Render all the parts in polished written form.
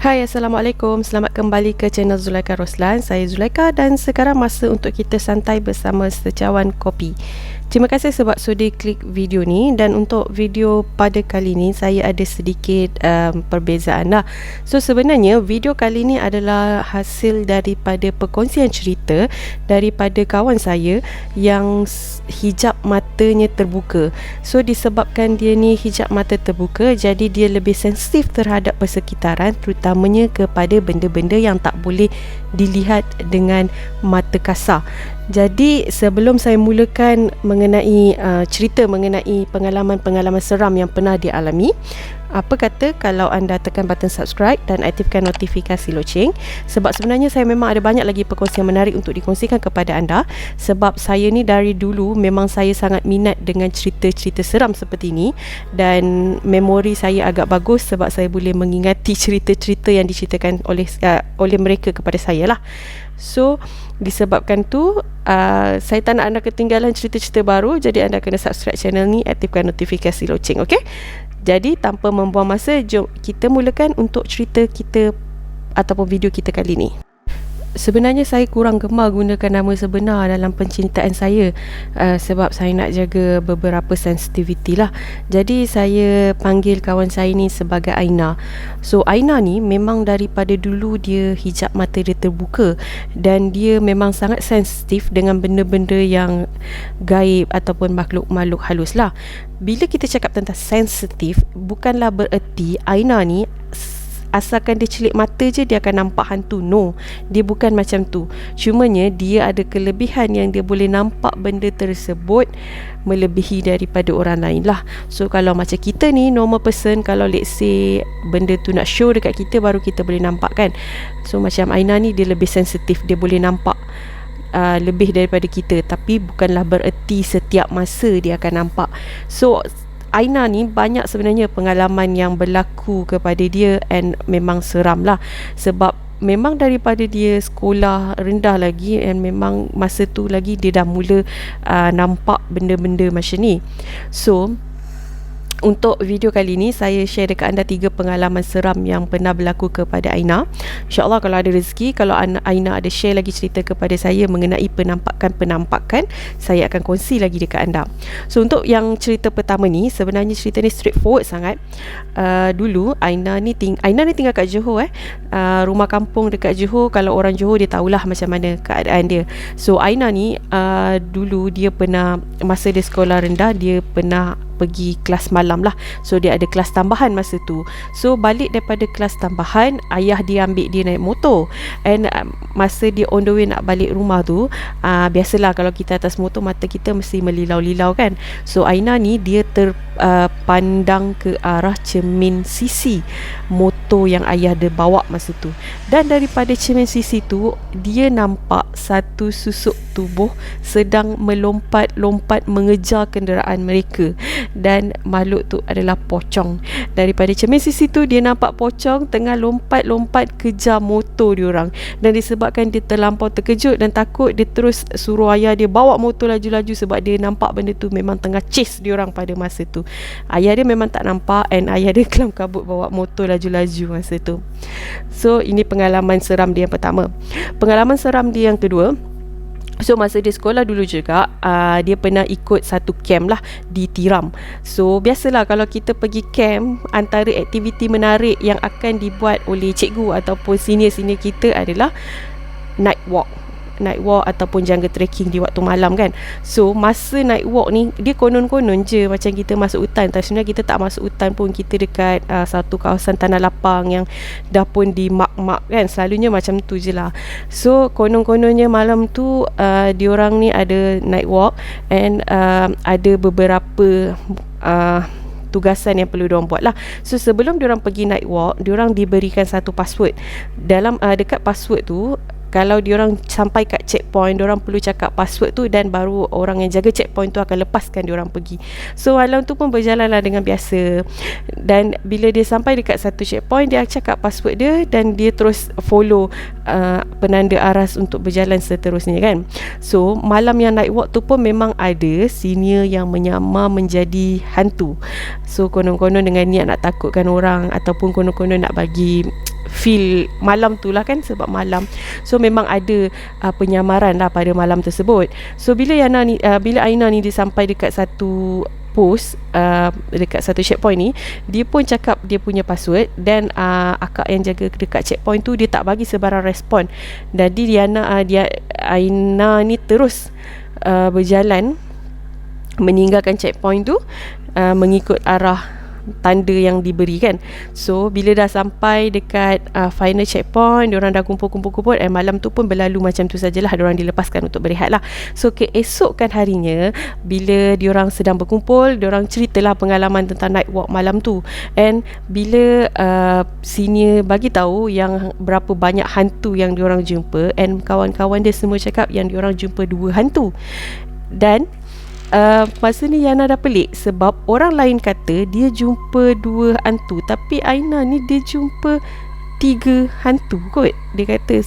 Hai, Assalamualaikum. Selamat kembali ke channel Zulaikha Roslan. Saya Zulaikha dan sekarang masa untuk kita santai bersama secawan kopi. Terima kasih sebab sudi klik video ni, dan untuk video pada kali ni saya ada sedikit perbezaan lah. So sebenarnya video kali ni adalah hasil daripada perkongsian cerita daripada kawan saya yang hijab matanya terbuka. So disebabkan dia ni hijab mata terbuka, jadi dia lebih sensitif terhadap persekitaran, terutamanya kepada benda-benda yang tak boleh dilihat dengan mata kasar. Jadi sebelum saya mulakan mengenai cerita mengenai pengalaman-pengalaman seram yang pernah dialami, apa kata kalau anda tekan button subscribe dan aktifkan notifikasi loceng, sebab sebenarnya saya memang ada banyak lagi perkongsian menarik untuk dikongsikan kepada anda. Sebab saya ni dari dulu memang saya sangat minat dengan cerita-cerita seram seperti ini, dan memori saya agak bagus sebab saya boleh mengingati cerita-cerita yang diceritakan oleh mereka kepada saya lah. So disebabkan tu saya tak nak anda ketinggalan cerita-cerita baru, jadi anda kena subscribe channel ni, aktifkan notifikasi loceng, okey? Jadi tanpa membuang masa, jom kita mulakan untuk cerita kita ataupun video kita kali ni. Sebenarnya saya kurang gemar gunakan nama sebenar dalam pencintaan saya, sebab saya nak jaga beberapa sensitiviti lah. Jadi saya panggil kawan saya ni sebagai Aina. So Aina ni memang daripada dulu dia hijab mata dia terbuka, dan dia memang sangat sensitif dengan benda-benda yang gaib ataupun makhluk-makhluk halus lah. Bila kita cakap tentang sensitif, bukanlah bererti Aina ni asalkan dia celik mata je dia akan nampak hantu. No, dia bukan macam tu. Cumanya dia ada kelebihan yang dia boleh nampak benda tersebut melebihi daripada orang lain lah. So kalau macam kita ni normal person, kalau let's say benda tu nak show dekat kita, baru kita boleh nampak kan. So macam Aina ni dia lebih sensitif, dia boleh nampak lebih daripada kita, tapi bukanlah bererti setiap masa dia akan nampak. So Aina ni banyak sebenarnya pengalaman yang berlaku kepada dia, and memang seram lah. Sebab memang daripada dia sekolah rendah lagi, and memang masa tu lagi dia dah mula nampak benda-benda macam ni. So untuk video kali ni saya share dekat anda 3 pengalaman seram yang pernah berlaku kepada Aina. InsyaAllah kalau ada rezeki, kalau Aina ada share lagi cerita kepada saya mengenai penampakan, saya akan kongsi lagi dekat anda. So untuk yang cerita pertama ni, sebenarnya cerita ni straightforward sangat. Dulu Aina ni tinggal kat Johor. Rumah kampung dekat Johor. Kalau orang Johor dia tahulah macam mana keadaan dia. So Aina ni dulu dia pernah, masa dia sekolah rendah, dia pernah pergi kelas malam lah. So dia ada kelas tambahan masa tu. So balik daripada kelas tambahan, ayah dia ambil dia naik motor, and masa dia on the way nak balik rumah tu, biasalah kalau kita atas motor mata kita mesti melilau-lilau kan. So Aina ni dia terpandang ke arah cermin sisi motor yang ayah dia bawa masa tu, dan daripada cermin sisi tu dia nampak satu susuk tubuh sedang melompat-lompat mengejar kenderaan mereka, dan makhluk tu adalah pocong. Daripada cermin sisi tu dia nampak pocong tengah lompat-lompat kejar motor diorang, dan disebabkan dia terlampau terkejut dan takut, dia terus suruh ayah dia bawa motor laju-laju, sebab dia nampak benda tu memang tengah chase diorang pada masa tu. Ayah dia memang tak nampak, and ayah dia kelam kabut bawa motor laju-laju masa tu. So ini pengalaman seram dia yang pertama. Pengalaman seram dia yang kedua, so masa dia sekolah dulu juga, dia pernah ikut satu camp lah di Tiram. So biasalah kalau kita pergi camp, antara aktiviti menarik yang akan dibuat oleh cikgu ataupun senior-senior kita adalah night walk ataupun jungle trekking di waktu malam kan. So masa night walk ni, dia konon-konon je macam kita masuk hutan, tapi sebenarnya kita tak masuk hutan pun. Kita dekat satu kawasan tanah lapang yang dah pun dimak-mak kan, selalunya macam tu je lah. So konon-kononnya malam tu diorang ni ada night walk, and ada beberapa tugasan yang perlu diorang buat lah. So sebelum diorang pergi night walk, diorang diberikan satu password. Dalam dekat password tu, kalau diorang sampai kat checkpoint, diorang perlu cakap password tu, dan baru orang yang jaga checkpoint tu akan lepaskan diorang pergi. So malam tu pun berjalanlah dengan biasa, dan bila dia sampai dekat satu checkpoint, dia cakap password dia, dan dia terus follow penanda aras untuk berjalan seterusnya kan. So malam yang night walk tu pun memang ada senior yang menyamar menjadi hantu. So konon-konon dengan niat nak takutkan orang, ataupun konon-konon nak bagi feel malam tu lah kan, sebab malam. So memang ada penyamaran lah pada malam tersebut. So bila Aina ni dia sampai dekat satu post dekat satu checkpoint ni, dia pun cakap dia punya password, dan akak yang jaga dekat checkpoint tu dia tak bagi sebarang respon. Jadi Aina ni terus berjalan meninggalkan checkpoint tu, mengikut arah tanda yang diberikan. So bila dah sampai dekat final checkpoint, diorang dah kumpul-kumpul, malam tu pun berlalu macam tu sajalah, diorang dilepaskan untuk berehat lah. So keesokan harinya, bila diorang sedang berkumpul, diorang ceritalah pengalaman tentang night walk malam tu. And bila senior bagi tahu yang berapa banyak hantu yang diorang jumpa, and kawan-kawan dia semua cakap yang diorang jumpa 2 hantu. Dan masa ni Yana dah pelik, sebab orang lain kata dia jumpa 2 hantu, tapi Aina ni dia jumpa 3 hantu kot. Dia kata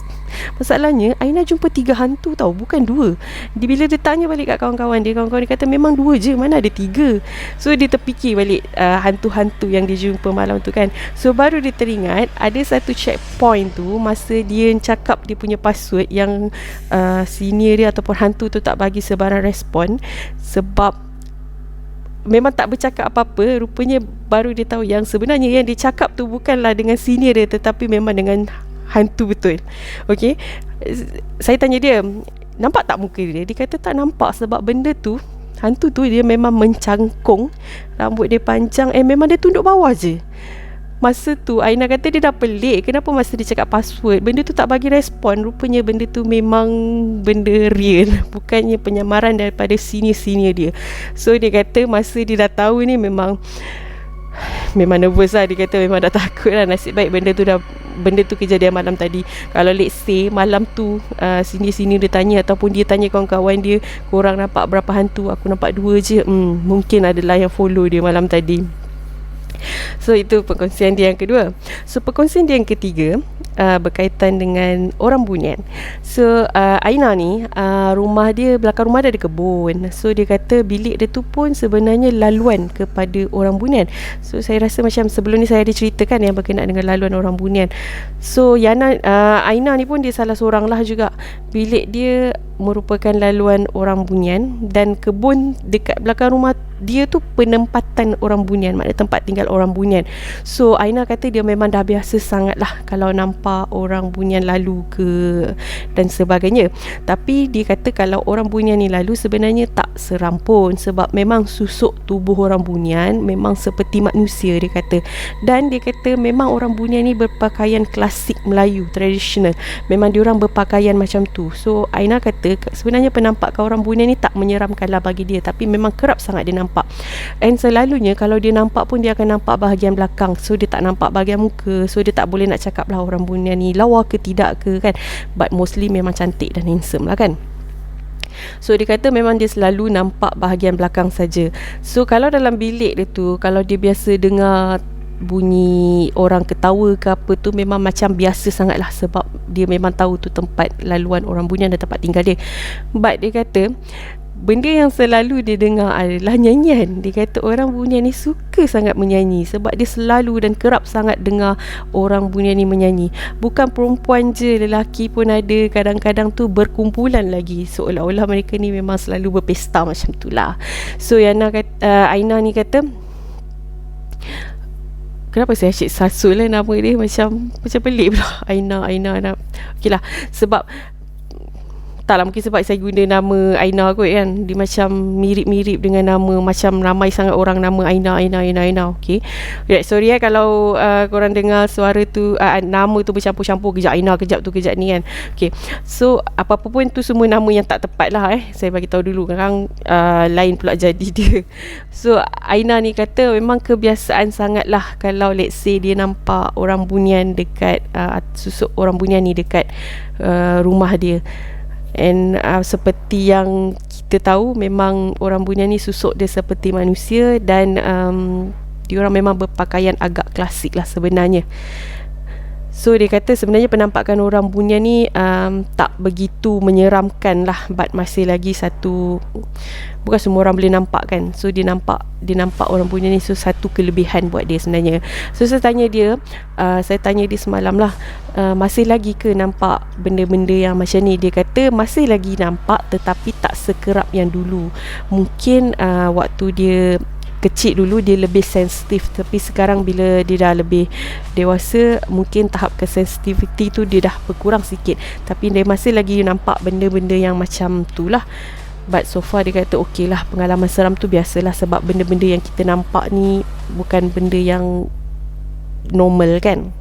masalahnya Aina jumpa 3 hantu tau, bukan 2. Bila dia tanya balik kat kawan-kawan dia kata memang 2 je, mana ada 3. So dia terfikir balik hantu-hantu yang dia jumpa malam tu kan. So baru dia teringat ada satu checkpoint tu, masa dia cakap dia punya password, yang senior dia ataupun hantu tu tak bagi sebarang respon, sebab memang tak bercakap apa-apa. Rupanya baru dia tahu yang sebenarnya yang dia cakap tu bukanlah dengan senior dia, tetapi memang dengan hantu betul. Okay, saya tanya dia, nampak tak muka dia? Dia kata tak nampak, sebab benda tu, hantu tu dia memang mencangkung, rambut dia panjang, memang dia tunduk bawah je. Masa tu Aina kata dia dah pelik, kenapa masa dia cakap password benda tu tak bagi respon. Rupanya benda tu memang benda real, bukannya penyamaran daripada senior-senior dia. So dia kata masa dia dah tahu ni memang nervous lah. Dia kata memang dah takut lah. Nasib baik benda tu kejadian malam tadi. Kalau let's say malam tu senior-senior dia tanya, ataupun dia tanya kawan-kawan dia, korang nampak berapa hantu? Aku nampak 2 je. Mungkin adalah yang follow dia malam tadi. So itu perkongsian dia yang kedua. So perkongsian dia yang ketiga berkaitan dengan orang bunian. So Aina ni belakang rumah dia ada kebun. So dia kata bilik dia tu pun sebenarnya laluan kepada orang bunian. So saya rasa macam sebelum ni saya ada ceritakan yang berkenaan dengan laluan orang bunian. So Aina ni pun dia salah seorang lah juga. Bilik dia merupakan laluan orang bunian, dan kebun dekat belakang rumah dia tu penempatan orang bunian, maknanya tempat tinggal orang bunian. So Aina kata dia memang dah biasa sangat lah kalau nampak orang bunian lalu ke dan sebagainya. Tapi dia kata kalau orang bunian ni lalu sebenarnya tak seram pun, sebab memang susuk tubuh orang bunian memang seperti manusia, dia kata. Dan dia kata memang orang bunian ni berpakaian klasik Melayu tradisional, memang diorang berpakaian macam tu. So Aina kata sebenarnya penampakan orang bunian ni tak menyeramkan lah bagi dia, tapi memang kerap sangat dia nampak. And selalunya kalau dia nampak pun dia akan nampak bahagian belakang, so dia tak nampak bahagian muka. So dia tak boleh nak cakap lah orang bunian ni lawa ke tidak ke kan, but mostly memang cantik dan handsome lah kan. So dia kata memang dia selalu nampak bahagian belakang saja. So kalau dalam bilik dia tu, kalau dia biasa dengar bunyi orang ketawa ke apa tu, memang macam biasa sangat lah, sebab dia memang tahu tu tempat laluan orang bunian dan tempat tinggal dia. But dia kata benda yang selalu dia dengar adalah nyanyian. Dia kata orang bunian ni suka sangat menyanyi, sebab dia selalu dan kerap sangat dengar orang bunian ni menyanyi. Bukan perempuan je, lelaki pun ada. Kadang-kadang tu berkumpulan lagi, seolah-olah mereka ni memang selalu berpesta macam tu lah. So Aina ni kata, kenapa saya asyik sasul lah nama dia, macam pelik pula. Aina. Okey lah, sebab tak lah, mungkin sebab saya guna nama Aina kot kan. Dia macam mirip-mirip dengan nama, macam ramai sangat orang nama Aina. Okay, right, sorry kalau korang dengar suara tu, nama tu bercampur-campur, kejap Aina, kejap tu, kejap ni kan. Okay, so apa-apa pun tu semua nama yang tak tepat lah saya bagi tahu dulu, kadang lain pula jadi dia. So Aina ni kata memang kebiasaan sangat lah kalau let's say dia nampak orang bunian dekat susuk orang bunian ni dekat rumah dia. And seperti yang kita tahu, memang orang bunian ni susuk dia seperti manusia, dan diorang memang berpakaian agak klasik lah sebenarnya. So dia kata sebenarnya penampakan orang Bunyan ni tak begitu menyeramkan lah, but masih lagi satu, bukan semua orang boleh nampak kan. So dia nampak orang Bunyan ni, so satu kelebihan buat dia sebenarnya. So saya tanya dia semalam lah, masih lagi ke nampak benda-benda yang macam ni? Dia kata masih lagi nampak, tetapi tak sekerap yang dulu. Mungkin waktu dia kecil dulu dia lebih sensitif, tapi sekarang bila dia dah lebih dewasa, mungkin tahap kesensitivity tu dia dah berkurang sikit, tapi dia masih lagi nampak benda-benda yang macam tu lah. But so far dia kata okey lah, pengalaman seram tu biasalah, sebab benda-benda yang kita nampak ni bukan benda yang normal kan.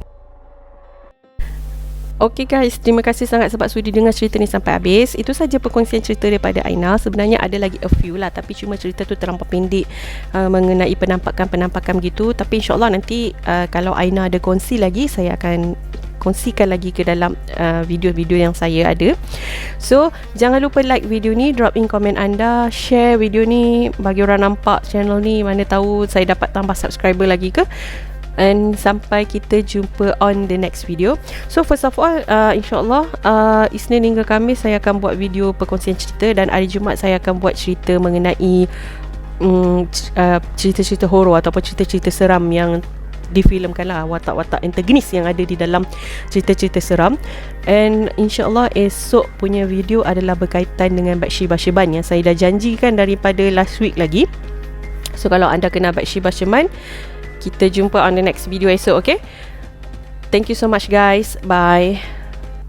Okay guys, terima kasih sangat sebab sudi dengar cerita ni sampai habis. Itu saja perkongsian cerita daripada Aina. Sebenarnya ada lagi a few lah, tapi cuma cerita tu terlampau pendek mengenai penampakan gitu. Tapi insyaAllah nanti kalau Aina ada kongsi lagi, saya akan kongsikan lagi ke dalam video-video yang saya ada. So jangan lupa like video ni, drop in komen anda, share video ni bagi orang nampak channel ni, mana tahu saya dapat tambah subscriber lagi ke. And sampai kita jumpa on the next video. So first of all, insyaAllah Isnin hingga Khamis saya akan buat video perkongsian cerita, dan hari Jumaat saya akan buat cerita mengenai cerita-cerita horror ataupun cerita-cerita seram yang difilmkan lah, watak-watak antagonis yang ada di dalam cerita-cerita seram. And insyaAllah esok punya video adalah berkaitan dengan Bathsheba Sheban yang saya dah janjikan daripada last week lagi. So kalau anda kenal Bathsheba Sheban, kita jumpa on the next video esok, okay? Thank you so much guys. Bye.